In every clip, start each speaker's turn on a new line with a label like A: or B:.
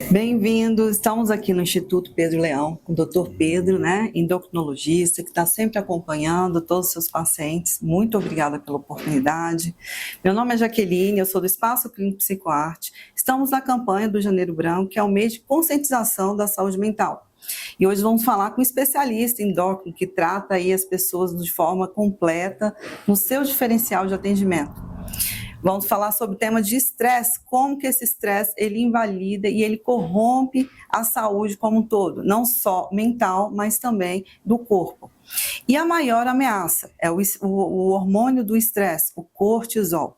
A: Bem-vindos, estamos aqui no Instituto Pedro Leão, com o Dr. Pedro, endocrinologista, que está sempre acompanhando todos os seus pacientes. Muito obrigada pela oportunidade. Meu nome é Jaqueline, eu sou do Espaço Clínico Psicoarte. Estamos na campanha do Janeiro Branco, que é o mês de conscientização da saúde mental. E hoje vamos falar com um especialista endócrino que trata aí as pessoas de forma completa no seu diferencial de atendimento. Vamos falar sobre o tema de estresse, como que esse estresse ele invalida e ele corrompe a saúde como um todo, não só mental, mas também do corpo. E a maior ameaça é o hormônio do estresse, o cortisol.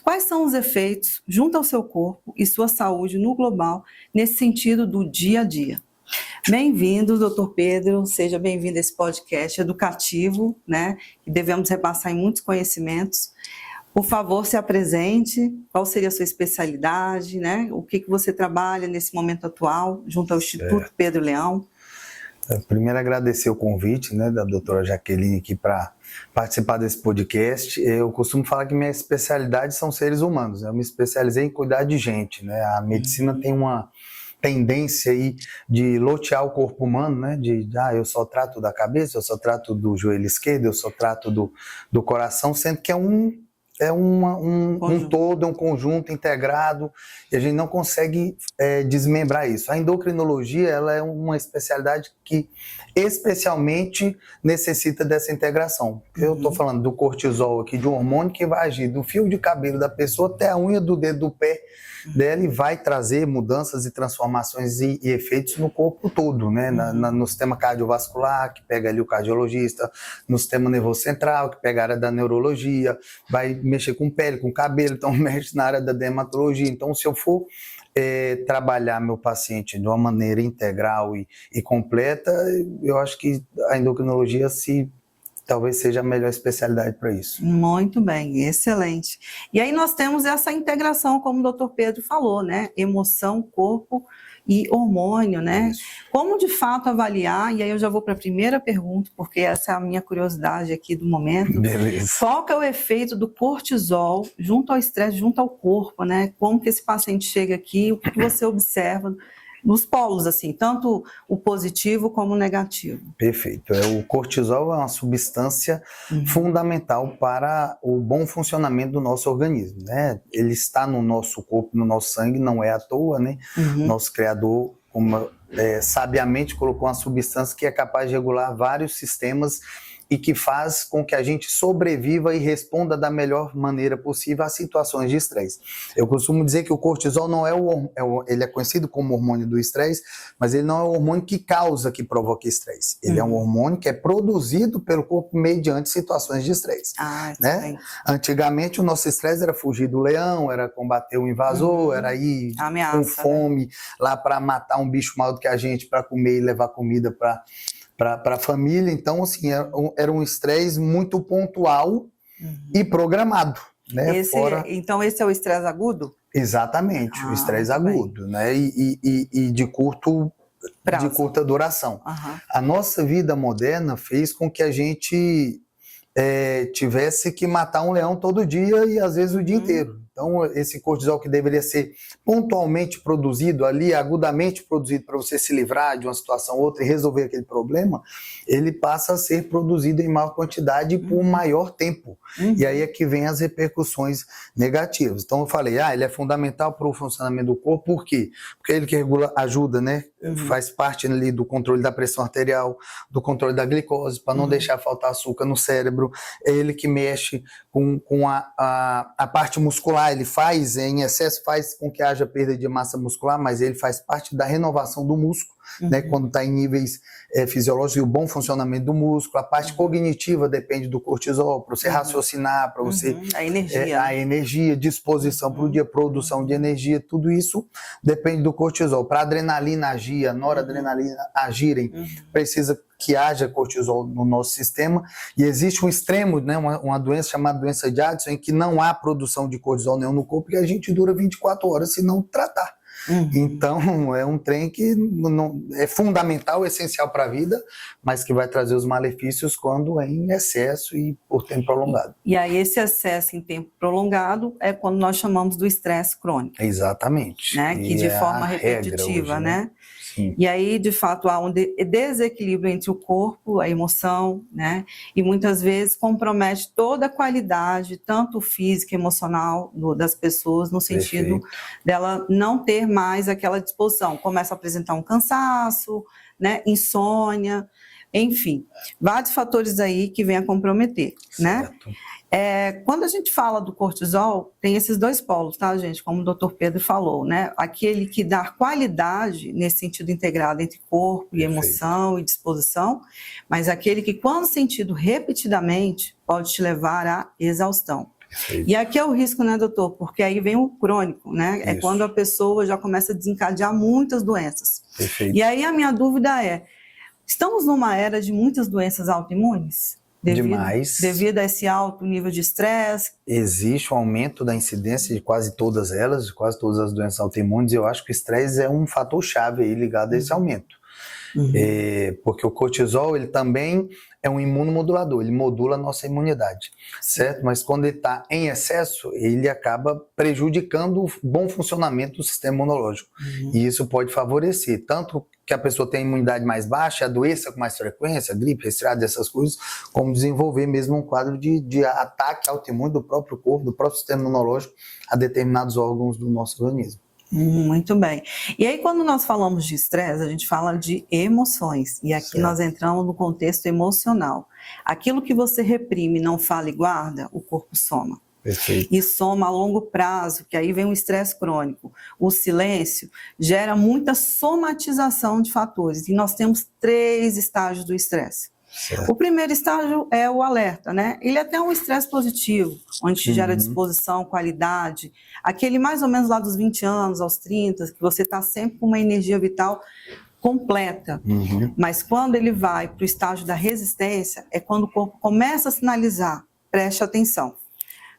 A: Quais são os efeitos junto ao seu corpo e sua saúde no global, nesse sentido do dia a dia? Bem-vindo, doutor Pedro, seja bem-vindo a esse podcast educativo, que devemos repassar em muitos conhecimentos. Por favor, se apresente, qual seria a sua especialidade, o que você trabalha nesse momento atual, junto ao Instituto Pedro Leão.
B: Primeiro, agradecer o convite da doutora Jaqueline aqui para participar desse podcast. Eu costumo falar que minha especialidade são seres humanos, eu me especializei em cuidar de gente. A medicina tem uma tendência aí de lotear o corpo humano, eu só trato da cabeça, eu só trato do joelho esquerdo, eu só trato do coração, sendo que é um todo, é um conjunto integrado, e a gente não consegue desmembrar isso. A endocrinologia ela é uma especialidade que especialmente necessita dessa integração. Eu estou falando do cortisol aqui, de um hormônio que vai agir do fio de cabelo da pessoa até a unha do dedo do pé dela e vai trazer mudanças e transformações e efeitos no corpo todo, no sistema cardiovascular, que pega ali o cardiologista, no sistema nervoso central, que pega a área da neurologia, vai mexer com pele, com cabelo, então mexe na área da dermatologia. Então, se eu for trabalhar meu paciente de uma maneira integral e completa, eu acho que a endocrinologia talvez seja a melhor especialidade para isso.
A: Muito bem, excelente. E aí nós temos essa integração, como o Dr. Pedro falou, emoção, corpo e hormônio, Como de fato avaliar, e aí eu já vou para a primeira pergunta, porque essa é a minha curiosidade aqui do momento.
B: Beleza.
A: Qual que é o efeito do cortisol junto ao estresse, junto ao corpo, Como que esse paciente chega aqui, o que você observa nos polos, assim, tanto o positivo como o negativo.
B: Perfeito. O cortisol é uma substância fundamental para o bom funcionamento do nosso organismo, Ele está no nosso corpo, no nosso sangue, não é à toa, Nosso Criador, sabiamente colocou uma substância que é capaz de regular vários sistemas e que faz com que a gente sobreviva e responda da melhor maneira possível às situações de estresse. Eu costumo dizer que o cortisol não ele é conhecido como hormônio do estresse, mas ele não é o hormônio que causa, que provoca estresse. Ele é um hormônio que é produzido pelo corpo mediante situações de estresse. Antigamente o nosso estresse era fugir do leão, era combater o invasor, era ir com fome lá para matar um bicho maior do que a gente para comer e levar comida para a família. Então, assim, era um estresse muito pontual e programado.
A: Então, esse é o estresse agudo?
B: Exatamente, o estresse agudo, e de curta duração. A nossa vida moderna fez com que a gente tivesse que matar um leão todo dia e às vezes o dia inteiro. Então, esse cortisol que deveria ser pontualmente produzido ali, agudamente produzido para você se livrar de uma situação ou outra e resolver aquele problema, ele passa a ser produzido em maior quantidade por maior tempo. E aí é que vem as repercussões negativas. Então, eu falei, ele é fundamental para o funcionamento do corpo, por quê? Porque ele que regula, ajuda, faz parte ali do controle da pressão arterial, do controle da glicose, para não deixar faltar açúcar no cérebro. É ele que mexe com a parte muscular, ele faz, em excesso, faz com que haja perda de massa muscular, mas ele faz parte da renovação do músculo, quando está em níveis fisiológicos e o bom funcionamento do músculo. A parte cognitiva depende do cortisol, para você raciocinar, para você... A energia, disposição para o dia, produção de energia, tudo isso depende do cortisol. Para a adrenalina agir, a noradrenalina agirem, precisa que haja cortisol no nosso sistema, e existe um extremo, uma doença chamada doença de Addison, em que não há produção de cortisol nenhum no corpo, e a gente dura 24 horas se não tratar. Então, é um trem que não, é fundamental, essencial para a vida, mas que vai trazer os malefícios quando é em excesso e por tempo prolongado.
A: E aí, esse excesso em tempo prolongado é quando nós chamamos do estresse crônico.
B: Exatamente.
A: Né? Que de forma repetitiva,
B: hoje,
A: né?
B: Sim.
A: E aí, de fato, há um desequilíbrio entre o corpo, a emoção, né? E muitas vezes compromete toda a qualidade, tanto física e emocional das pessoas, no sentido dela não ter mais aquela disposição. Começa a apresentar um cansaço, né? Insônia, enfim, vários fatores aí que vêm a comprometer, né? Quando a gente fala do cortisol, tem esses dois polos, tá, gente? Como o Dr. Pedro falou, né? Aquele que dá qualidade nesse sentido integrado entre corpo e emoção e disposição, mas aquele que, quando sentido repetidamente, pode te levar à exaustão. E aqui é o risco, né, doutor? Porque aí vem o crônico, né? É quando a pessoa já começa a desencadear muitas doenças. E aí a minha dúvida é, estamos numa era de muitas doenças autoimunes? Devido a esse alto nível de estresse?
B: Existe um aumento da incidência de quase todas elas, de quase todas as doenças autoimunes, e eu acho que o estresse é um fator chave aí ligado a esse aumento. Porque o cortisol, ele também é um imunomodulador, ele modula a nossa imunidade, certo? Mas quando ele está em excesso, ele acaba prejudicando o bom funcionamento do sistema imunológico. E isso pode favorecer tanto que a pessoa tem a imunidade mais baixa, adoeça com mais frequência, gripe, resfriado, essas coisas, como desenvolver mesmo um quadro de ataque autoimune do próprio corpo, do próprio sistema imunológico a determinados órgãos do nosso organismo.
A: Muito bem. E aí, quando nós falamos de estresse, a gente fala de emoções. E aqui nós entramos no contexto emocional. Aquilo que você reprime, não fala e guarda, o corpo soma. E soma a longo prazo, que aí vem o estresse crônico. O silêncio gera muita somatização de fatores. E nós temos 3 estágios do estresse. O primeiro estágio é o alerta, né? Ele é até um estresse positivo, onde te gera disposição, qualidade, aquele mais ou menos lá dos 20 anos aos 30, que você está sempre com uma energia vital completa. Mas quando ele vai para o estágio da resistência, é quando o corpo começa a sinalizar, preste atenção.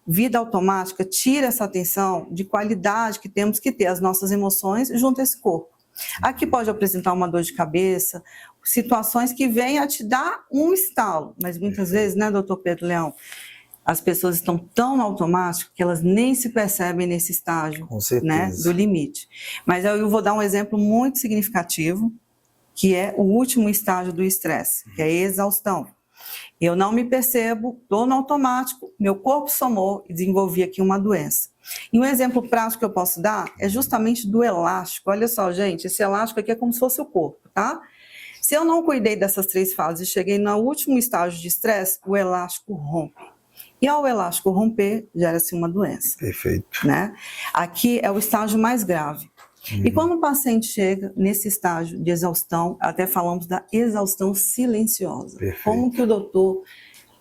A: Vida automática tira essa atenção de qualidade que temos que ter, as nossas emoções junto a esse corpo. Aqui pode apresentar uma dor de cabeça, situações que vêm a te dar um estalo, mas muitas vezes, né, doutor Pedro Leão, as pessoas estão tão no automático que elas nem se percebem nesse estágio, né, do limite. Mas eu vou dar um exemplo muito significativo, que é o último estágio do estresse, que é a exaustão. Eu não me percebo, estou no automático, meu corpo somou e desenvolvi aqui uma doença. E um exemplo prático que eu posso dar é justamente do elástico. Olha só, gente, esse elástico aqui é como se fosse o corpo, tá? Se eu não cuidei dessas 3 fases e cheguei no último estágio de estresse, o elástico rompe. E ao elástico romper, gera-se uma doença. Né? Aqui é o estágio mais grave. E quando o paciente chega nesse estágio de exaustão, até falamos da exaustão silenciosa. Como que o doutor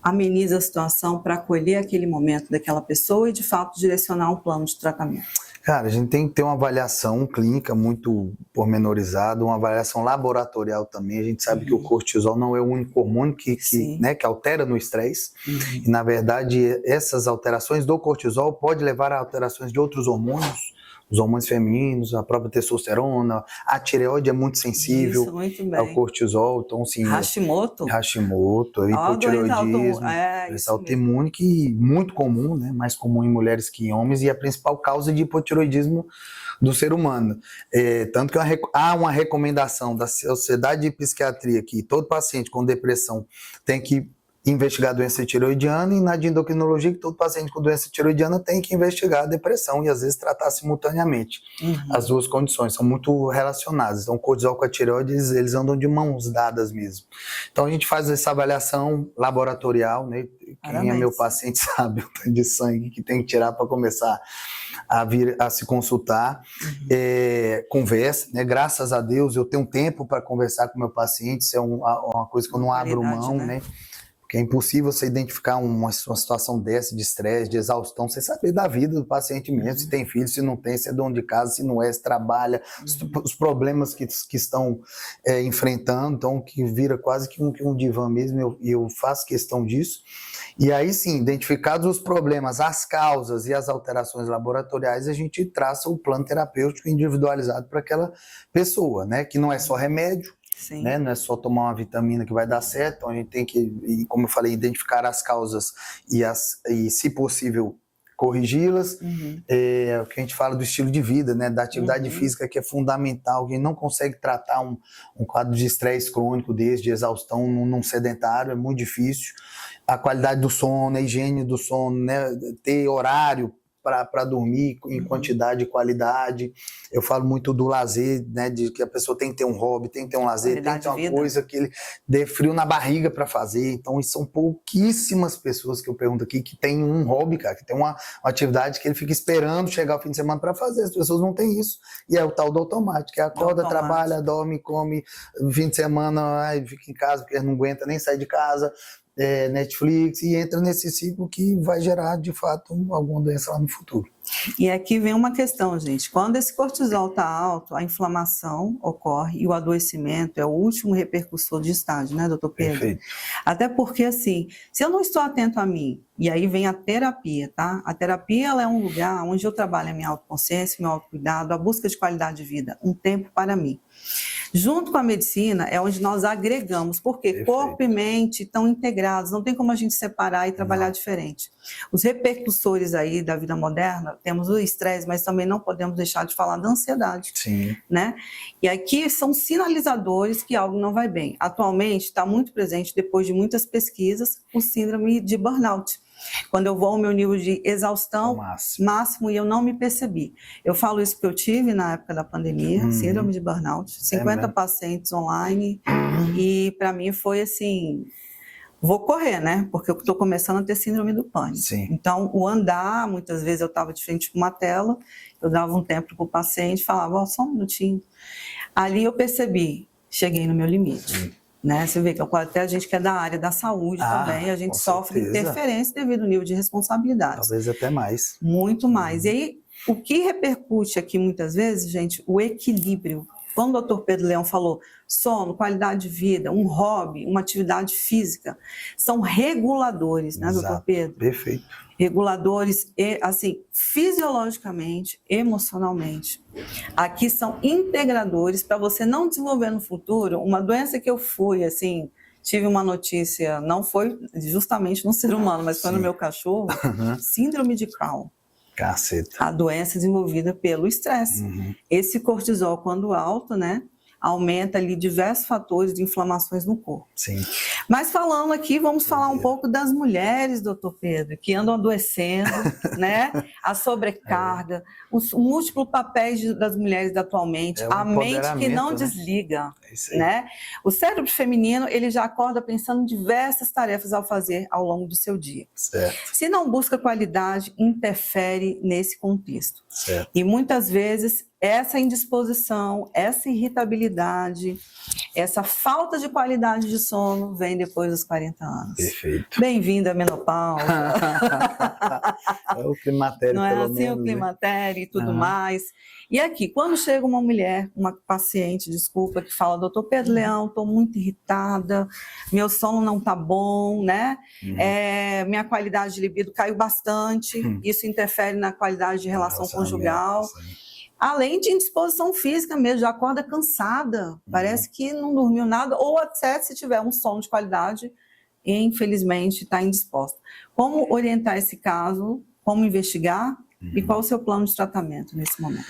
A: ameniza a situação para acolher aquele momento daquela pessoa e, de fato, direcionar um plano de tratamento?
B: Cara, a gente tem que ter uma avaliação clínica muito pormenorizada, uma avaliação laboratorial também. A gente sabe que o cortisol não é o único hormônio que altera no estresse. E, na verdade, essas alterações do cortisol podem levar a alterações de outros hormônios, os hormônios femininos, a própria testosterona, a tireoide é muito sensível ao cortisol. Então, assim,
A: Hashimoto,
B: hipotireoidismo, doença autoimune, que muito comum, né? Mais comum em mulheres que em homens, e a principal causa de hipotireoidismo do ser humano. Tanto que há uma recomendação da Sociedade de Psiquiatria que todo paciente com depressão tem que investigar a doença tireoidiana, e na de endocrinologia que todo paciente com doença tireoidiana tem que investigar a depressão e às vezes tratar simultaneamente. As duas condições são muito relacionadas. Então o cortisol com a tireoide, eles andam de mãos dadas mesmo. Então a gente faz essa avaliação laboratorial, né? Quem é meu paciente sabe o tanto de sangue que tem que tirar para começar a vir a se consultar. Conversa, né? Graças a Deus eu tenho tempo para conversar com meu paciente, isso é uma coisa que eu não abro mão, né? Porque é impossível você identificar uma situação dessa, de estresse, de exaustão, sem saber da vida do paciente mesmo, se tem filho, se não tem, se é dono de casa, se não é, se trabalha, os problemas que estão enfrentando, então que vira quase que um divã mesmo, e eu faço questão disso. E aí sim, identificados os problemas, as causas e as alterações laboratoriais, a gente traça o plano terapêutico individualizado para aquela pessoa, né? Que não é só remédio, né? Não é só tomar uma vitamina que vai dar certo, então a gente tem que, como eu falei, identificar as causas e se possível, corrigi-las. O que a gente fala do estilo de vida, né? Da atividade física, que é fundamental. Quem não consegue tratar um quadro de estresse crônico desse, de exaustão num sedentário, é muito difícil. A qualidade do sono, a higiene do sono, né? Ter horário para dormir em quantidade e qualidade. Eu falo muito do lazer, né, de que a pessoa tem que ter um hobby, tem que ter um lazer, tem que ter uma coisa que ele dê frio na barriga para fazer. Então, são pouquíssimas pessoas que eu pergunto aqui que tem um hobby, cara, que tem uma atividade que ele fica esperando chegar o fim de semana para fazer. As pessoas não têm isso. E é o tal do automático, que acorda, trabalha, dorme, come, fim de semana, fica em casa porque não aguenta nem sair de casa, Netflix, e entra nesse ciclo que vai gerar, de fato, alguma doença lá no futuro.
A: E aqui vem uma questão, gente. Quando esse cortisol está alto, a inflamação ocorre e o adoecimento é o último repercussor de estágio, né, doutor Pedro?
B: Perfeito.
A: Até porque, assim, se eu não estou atento a mim, e aí vem a terapia, tá? A terapia, ela é um lugar onde eu trabalho a minha autoconsciência, meu autocuidado, a busca de qualidade de vida, um tempo para mim. Junto com a medicina é onde nós agregamos, porque
B: Perfeito.
A: Corpo e mente estão integrados, não tem como a gente separar e trabalhar diferente. Os repercussores aí da vida moderna, temos o estresse, mas também não podemos deixar de falar da ansiedade.
B: Sim.
A: Né? E aqui são sinalizadores que algo não vai bem. Atualmente está muito presente, depois de muitas pesquisas, o síndrome de burnout. Quando eu vou ao meu nível de exaustão máximo e eu não me percebi. Eu falo isso porque eu tive na época da pandemia, síndrome de burnout, 50 pacientes online, e para mim foi assim, vou correr, né? Porque eu estou começando a ter síndrome do pânico.
B: Sim.
A: Então, o andar, muitas vezes eu estava de frente com uma tela, eu dava um tempo para o paciente, falava, só um minutinho. Ali eu percebi, cheguei no meu limite. Né? Você vê que até a gente que é da área da saúde também, a gente sofre interferência devido ao nível de responsabilidade.
B: Talvez até mais.
A: Muito mais. E aí, o que repercute aqui muitas vezes, gente, o equilíbrio. Quando o Dr. Pedro Leão falou sono, qualidade de vida, um hobby, uma atividade física, são reguladores, né, Dr. Pedro?
B: Perfeito.
A: Reguladores, assim, fisiologicamente, emocionalmente. Aqui são integradores para você não desenvolver no futuro uma doença que eu fui, assim, tive uma notícia, não foi justamente no ser humano, mas foi no meu cachorro, síndrome de Crohn.
B: Caceta.
A: A doença desenvolvida pelo estresse. Esse cortisol, quando alto, né, aumenta ali diversos fatores de inflamações no corpo.
B: Sim.
A: Mas falando aqui, vamos falar um pouco das mulheres, doutor Pedro, que andam adoecendo, né? A sobrecarga, os múltiplos papéis das mulheres atualmente, a mente que não desliga, né? O cérebro feminino, ele já acorda pensando em diversas tarefas ao fazer ao longo do seu dia.
B: Certo.
A: Se não busca qualidade, interfere nesse contexto.
B: Certo.
A: E muitas vezes essa indisposição, essa irritabilidade, essa falta de qualidade de sono vem depois dos 40 anos.
B: Perfeito.
A: Bem-vinda à menopausa.
B: É o climatério,
A: não é
B: pelo
A: assim
B: menos,
A: o climatério e tudo mais. E aqui, quando chega uma mulher, uma paciente, desculpa, que fala, doutor Pedro Leão, estou muito irritada, meu sono não está bom, né? Minha qualidade de libido caiu bastante, isso interfere na qualidade de relação conjugal. Além de indisposição física mesmo, já acorda cansada, parece que não dormiu nada, ou até se tiver um sono de qualidade, infelizmente está indisposta. Como orientar esse caso, como investigar e qual o seu plano de tratamento nesse momento?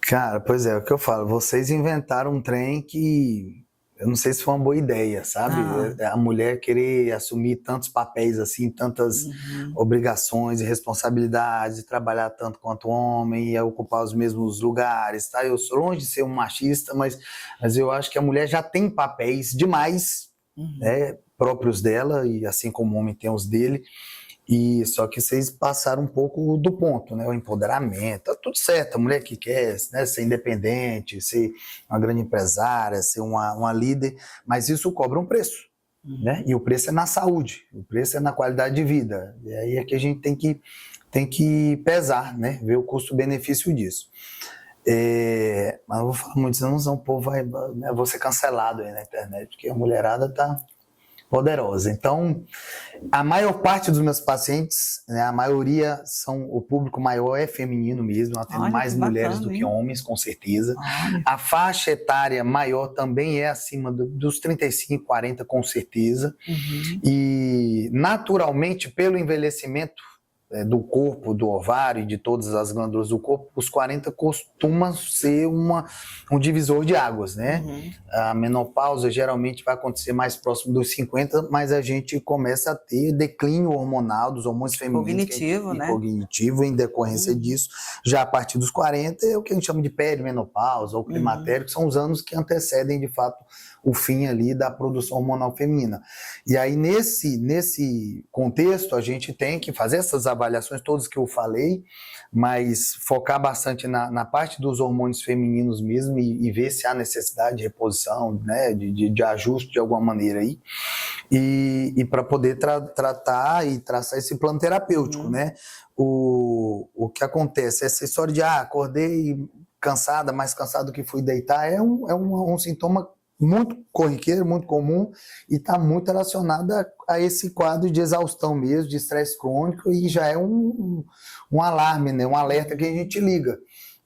B: Cara, pois é o que eu falo, vocês inventaram um trem que eu não sei se foi uma boa ideia, sabe? A mulher querer assumir tantos papéis assim, tantas obrigações e responsabilidades, trabalhar tanto quanto o homem, e ocupar os mesmos lugares, tá? Eu sou longe de ser um machista, mas eu acho que a mulher já tem papéis demais, né, próprios dela, e assim como o homem tem os dele. E só que vocês passaram um pouco do ponto, né? O empoderamento, tá tudo certo, a mulher que quer, né, ser independente, ser uma grande empresária, ser uma líder, mas isso cobra um preço, né? E o preço é na saúde, o preço é na qualidade de vida. E aí é que a gente tem que pesar, né? Ver o custo-benefício disso. Mas eu vou falar muito, senão o povo vai, né, vou ser cancelado aí na internet, porque a mulherada tá poderosa. Então, a maior parte dos meus pacientes, né, a maioria o público maior é feminino mesmo, eu atendo mais mulheres do que homens, com certeza. A faixa etária maior também é acima dos 35, 40, com certeza. E, naturalmente, pelo envelhecimento do corpo, do ovário e de todas as glândulas do corpo, os 40 costuma ser um divisor de águas, né? A menopausa geralmente vai acontecer mais próximo dos 50, mas a gente começa a ter declínio hormonal dos hormônios femininos.
A: Cognitivo, né?
B: Cognitivo, em decorrência disso. Já a partir dos 40 é o que a gente chama de perimenopausa ou climatério, que são os anos que antecedem, de fato, o fim ali da produção hormonal feminina. E aí, nesse contexto, a gente tem que fazer essas avaliações todas que eu falei, mas focar bastante na parte dos hormônios femininos mesmo e ver se há necessidade de reposição, né, de ajuste de alguma maneira aí, e para poder tratar e traçar esse plano terapêutico, né? O que acontece, essa história de acordei cansada, mais cansado do que fui deitar, é um sintoma muito corriqueiro, muito comum, e está muito relacionado a esse quadro de exaustão mesmo, de estresse crônico, e já é um alarme, né? Um alerta que a gente liga.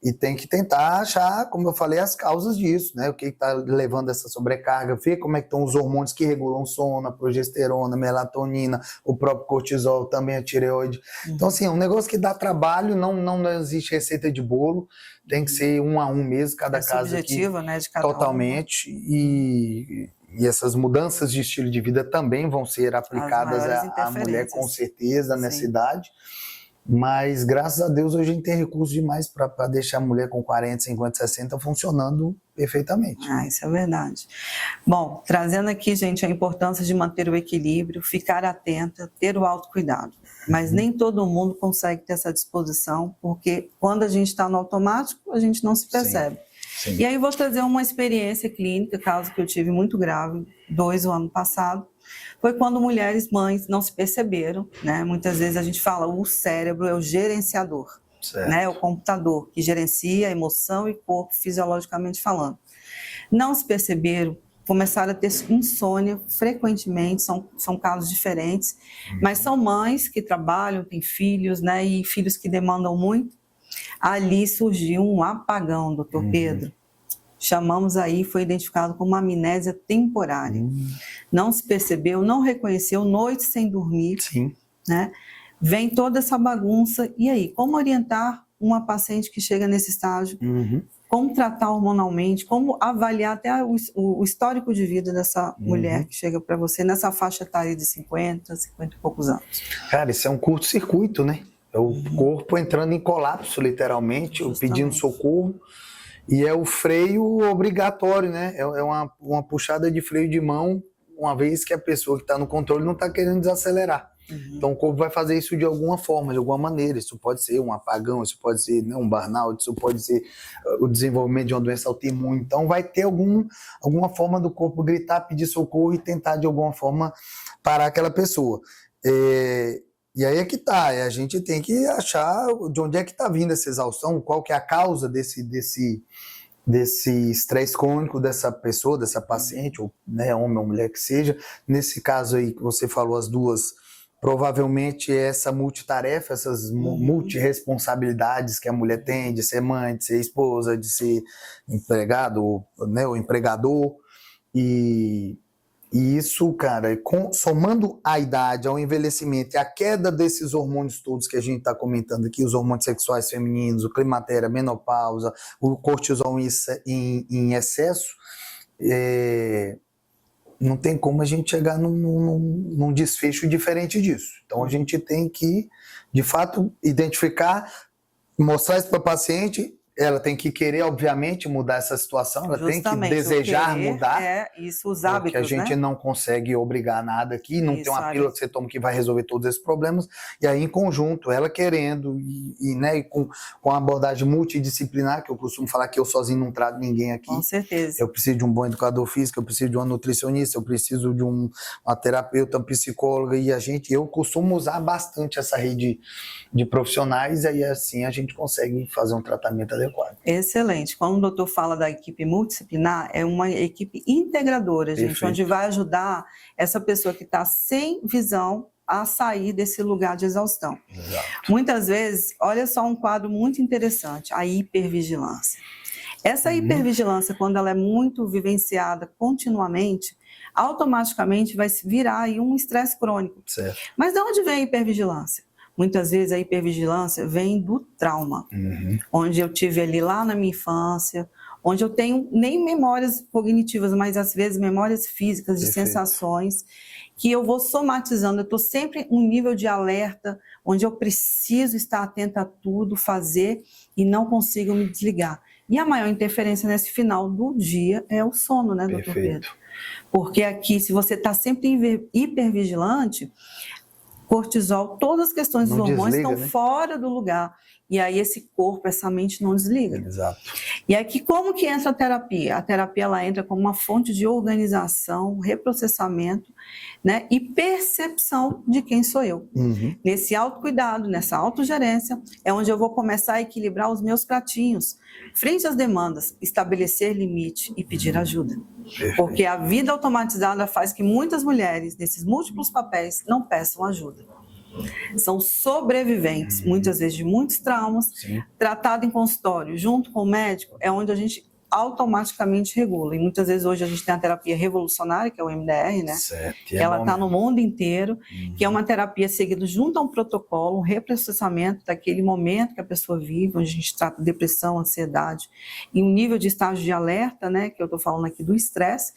B: E tem que tentar achar, como eu falei, as causas disso, né? O que está levando essa sobrecarga, ver como é que estão os hormônios que regulam o sono, a progesterona, a melatonina, o próprio cortisol, também a tireoide. Então, assim, é um negócio que dá trabalho, não existe receita de bolo, tem que ser um a um mesmo, cada caso
A: subjetivo,
B: aqui,
A: né, de cada
B: totalmente, e essas mudanças de estilo de vida também vão ser aplicadas à mulher, com certeza, nessa idade. Mas, graças a Deus, hoje a gente tem recursos demais para deixar a mulher com 40, 50, 60 funcionando perfeitamente.
A: Isso é verdade. Bom, trazendo aqui, gente, a importância de manter o equilíbrio, ficar atenta, ter o autocuidado. Mas nem todo mundo consegue ter essa disposição, porque quando a gente está no automático, a gente não se percebe. Sim. E aí eu vou trazer uma experiência clínica, caso que eu tive muito grave, o ano passado. Foi quando mulheres mães não se perceberam, né? Muitas vezes a gente fala, o cérebro é o gerenciador, né? O computador que gerencia emoção e corpo fisiologicamente falando. Não se perceberam, começaram a ter insônia frequentemente, são casos diferentes, mas são mães que trabalham, têm filhos, né? E filhos que demandam muito. Ali surgiu um apagão, doutor Pedro. Chamamos aí, foi identificado como uma amnésia temporária. Não se percebeu, não reconheceu, noites sem dormir.
B: Sim.
A: Né? Vem toda essa bagunça. E aí, como orientar uma paciente que chega nesse estágio? Como tratar hormonalmente? Como avaliar até o histórico de vida dessa mulher que chega para você nessa faixa etária de 50 e poucos anos?
B: Cara, isso é um curto-circuito, né? É o corpo entrando em colapso, literalmente, pedindo socorro. E é o freio obrigatório, né? É uma puxada de freio de mão, uma vez que a pessoa que está no controle não está querendo desacelerar. Então o corpo vai fazer isso de alguma forma, de alguma maneira. Isso pode ser um apagão, isso pode ser, né, um burnout, isso pode ser o desenvolvimento de uma doença autoimune. Então vai ter alguma forma do corpo gritar, pedir socorro e tentar de alguma forma parar aquela pessoa. E aí é que tá, a gente tem que achar de onde é que está vindo essa exaustão, qual que é a causa desse estresse crônico dessa pessoa, dessa paciente, ou, né, homem ou mulher que seja. Nesse caso aí que você falou, as duas, provavelmente essa multitarefa, essas multirresponsabilidades que a mulher tem de ser mãe, de ser esposa, de ser empregado, né, ou empregador, e isso, cara, somando a idade, ao envelhecimento e a queda desses hormônios todos que a gente está comentando aqui, os hormônios sexuais femininos, o climatério, a menopausa, o cortisol em excesso, não tem como a gente chegar num desfecho diferente disso. Então a gente tem que, de fato, identificar, mostrar isso para o paciente, ela tem que querer, obviamente, mudar essa situação, ela tem que desejar mudar.
A: Isso, os hábitos,
B: porque a gente não consegue obrigar nada aqui, não tem uma pílula que você toma que vai resolver todos esses problemas, e aí em conjunto, ela querendo, né, e com a abordagem multidisciplinar, que eu costumo falar que eu sozinho não trato ninguém aqui.
A: Com certeza.
B: Eu preciso de um bom educador físico, eu preciso de uma nutricionista, eu preciso de uma terapeuta, uma psicóloga, e eu costumo usar bastante essa rede de profissionais, e aí assim a gente consegue fazer um tratamento adequado.
A: Excelente. Quando o doutor fala da equipe multidisciplinar, é uma equipe integradora, gente, Perfeito. Onde vai ajudar essa pessoa que está sem visão a sair desse lugar de exaustão.
B: Exato.
A: Muitas vezes, olha só um quadro muito interessante, a hipervigilância. Essa hipervigilância, quando ela é muito vivenciada continuamente, automaticamente vai virar aí um estresse crônico.
B: Certo.
A: Mas de onde vem a hipervigilância? Muitas vezes a hipervigilância vem do trauma, onde eu tive ali lá na minha infância, onde eu tenho nem memórias cognitivas, mas às vezes memórias físicas de
B: Perfeito.
A: sensações, que eu vou somatizando, eu estou sempre em um nível de alerta, onde eu preciso estar atenta a tudo, fazer e não consigo me desligar. E a maior interferência nesse final do dia é o sono, né, doutor Pedro? Porque aqui, se você está sempre hipervigilante, cortisol, todas as questões dos hormônios estão fora do lugar. E aí esse corpo, essa mente não desliga.
B: Exato.
A: E aqui como que entra a terapia? A terapia ela entra como uma fonte de organização, reprocessamento, né, e percepção de quem sou eu. Nesse autocuidado, nessa autogerência, é onde eu vou começar a equilibrar os meus pratinhos. Frente às demandas, estabelecer limite e pedir ajuda.
B: Perfeito.
A: Porque a vida automatizada faz que muitas mulheres, nesses múltiplos papéis, não peçam ajuda. São sobreviventes, muitas vezes, de muitos traumas, tratado em consultório, junto com o médico, é onde a gente automaticamente regula. E muitas vezes hoje a gente tem a terapia revolucionária, que é o MDR, né?
B: Certo.
A: Que ela está no mundo inteiro, que é uma terapia seguida junto a um protocolo, um reprocessamento daquele momento que a pessoa vive, onde a gente trata depressão, ansiedade, e um nível de estágio de alerta, né? Que eu estou falando aqui do estresse,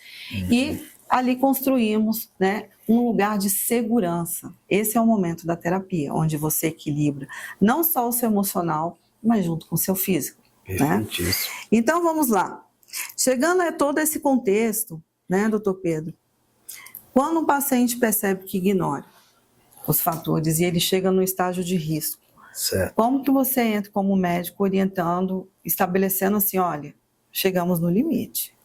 A: e ali construímos, né, um lugar de segurança. Esse é o momento da terapia, onde você equilibra não só o seu emocional, mas junto com o seu físico. Né? Então vamos lá. Chegando a todo esse contexto, né, doutor Pedro, quando um paciente percebe que ignora os fatores e ele chega no estágio de risco,
B: certo.
A: Como que você entra como médico orientando, estabelecendo assim, olha, chegamos no limite?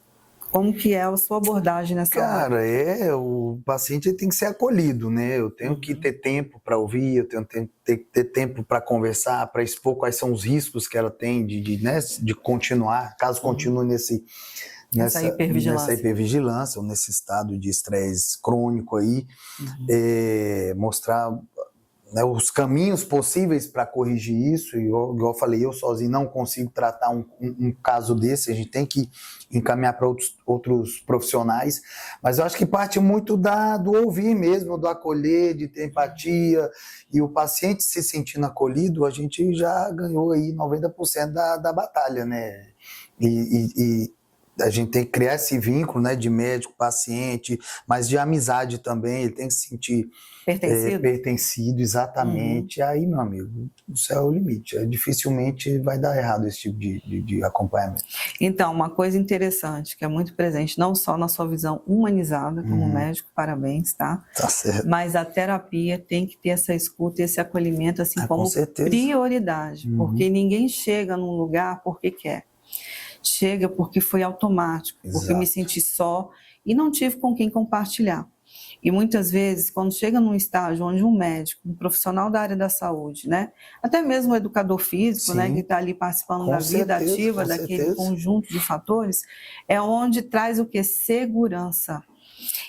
A: Como que é a sua abordagem nessa hora?
B: Cara, o paciente tem que ser acolhido, né? Eu tenho que ter tempo para ouvir, eu tenho que ter tempo para conversar, para expor quais são os riscos que ela tem de continuar, caso continue nessa hipervigilância ou nesse estado de estresse crônico aí, mostrar, né, os caminhos possíveis para corrigir isso. E igual eu falei, eu sozinho não consigo tratar um caso desse, a gente tem que encaminhar para outros profissionais, mas eu acho que parte muito do ouvir mesmo, do acolher, de ter empatia, e o paciente se sentindo acolhido, a gente já ganhou aí 90% da batalha, né? E a gente tem que criar esse vínculo, né, de médico-paciente, mas de amizade também, ele tem que se sentir pertencido, exatamente. Aí, meu amigo, o céu é o limite. Dificilmente vai dar errado esse tipo de acompanhamento.
A: Então, uma coisa interessante, que é muito presente, não só na sua visão humanizada como médico, parabéns, tá?
B: Tá certo.
A: Mas a terapia tem que ter essa escuta, esse acolhimento, assim, como prioridade. Porque ninguém chega num lugar porque quer. Chega porque foi automático, porque me senti só e não tive com quem compartilhar. E muitas vezes, quando chega num estágio onde um médico, um profissional da área da saúde, né, até mesmo o educador físico, né, que está ali participando da vida ativa daquele conjunto de fatores, é onde traz o que? Segurança.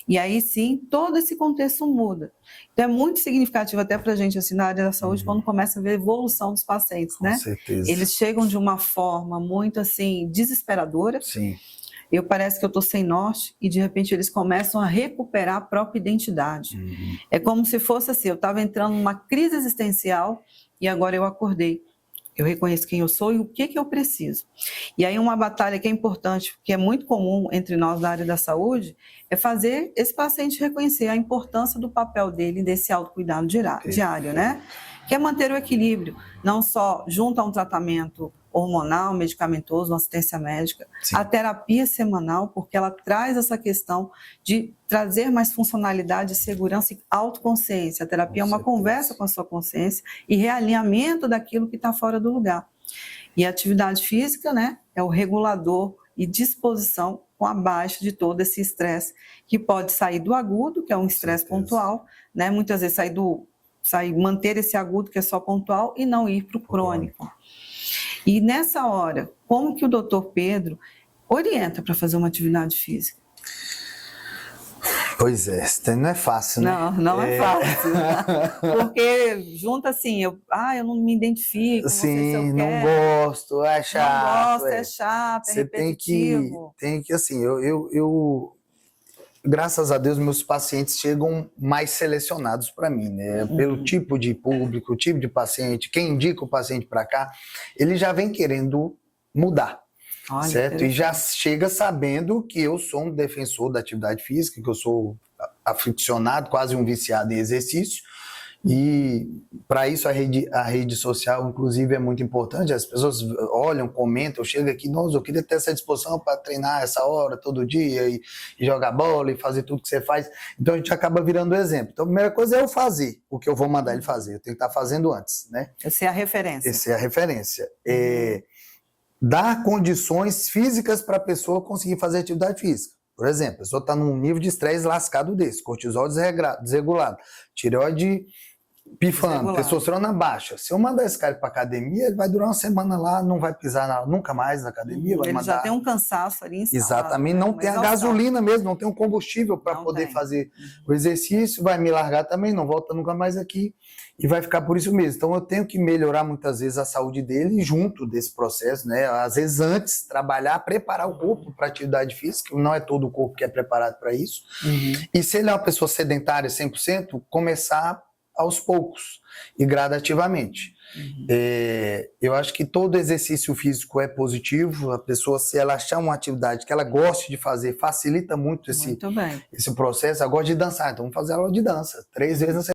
A: E aí sim, todo esse contexto muda. Então é muito significativo até para a gente, assim, na área da saúde, quando começa a ver a evolução dos pacientes, né?
B: Com certeza.
A: Eles chegam de uma forma muito, assim, desesperadora.
B: Sim.
A: Parece que eu estou sem norte e de repente eles começam a recuperar a própria identidade. É como se fosse assim, eu estava entrando numa crise existencial e agora eu acordei. Eu reconheço quem eu sou e o que eu preciso. E aí uma batalha que é importante, que é muito comum entre nós da área da saúde, é fazer esse paciente reconhecer a importância do papel dele desse autocuidado diário, né? Que é manter o equilíbrio, não só junto a um tratamento hormonal, medicamentoso, uma assistência médica.
B: Sim.
A: A terapia semanal, porque ela traz essa questão de trazer mais funcionalidade, segurança e autoconsciência. A terapia é uma conversa com a sua consciência e realinhamento daquilo que está fora do lugar. E a atividade física, né, é o regulador e disposição com a baixa de todo esse estresse, que pode sair do agudo, que é um estresse pontual, né, muitas vezes manter esse agudo, que é só pontual, e não ir para o crônico. E nessa hora, como que o doutor Pedro orienta para fazer uma atividade física?
B: Pois é, não é fácil, né?
A: Não é fácil. Porque junta assim, eu não me identifico,
B: sim, não gosto, é chato.
A: Não gosto, é chato, é repetitivo.
B: Tem que assim, eu graças a Deus, meus pacientes chegam mais selecionados para mim, né? Pelo tipo de público, tipo de paciente, quem indica o paciente para cá, ele já vem querendo mudar. Olha, certo? E já chega sabendo que eu sou um defensor da atividade física, que eu sou aficionado, quase um viciado em exercício. E para isso a rede social, inclusive, é muito importante. As pessoas olham, comentam, eu chego aqui, nossa, eu queria ter essa disposição para treinar essa hora todo dia e jogar bola e fazer tudo que você faz. Então a gente acaba virando exemplo. Então a primeira coisa é eu fazer o que eu vou mandar ele fazer. Eu tenho que estar fazendo antes, né?
A: Essa é a referência.
B: Essa é a referência. Dar condições físicas para a pessoa conseguir fazer atividade física. Por exemplo, a pessoa está num nível de estresse lascado desse, cortisol desregulado, tireoide pifando, testosterona baixa. Se eu mandar esse cara para academia, ele vai durar uma semana lá, não vai pisar nunca mais na academia.
A: Ele já tem um cansaço ali instalado.
B: Exatamente, não tem a gasolina mesmo, não tem um combustível para poder fazer o exercício, vai me largar também, não volta nunca mais aqui e vai ficar por isso mesmo. Então eu tenho que melhorar muitas vezes a saúde dele junto desse processo, né? Às vezes antes, trabalhar, preparar o corpo para atividade física, não é todo o corpo que é preparado para isso. E se ele é uma pessoa sedentária 100%, começar aos poucos e gradativamente. Eu acho que todo exercício físico é positivo. A pessoa, se ela achar uma atividade que ela goste de fazer, facilita muito esse processo. Ela gosta de dançar, então vamos fazer aula de dança 3 vezes na semana.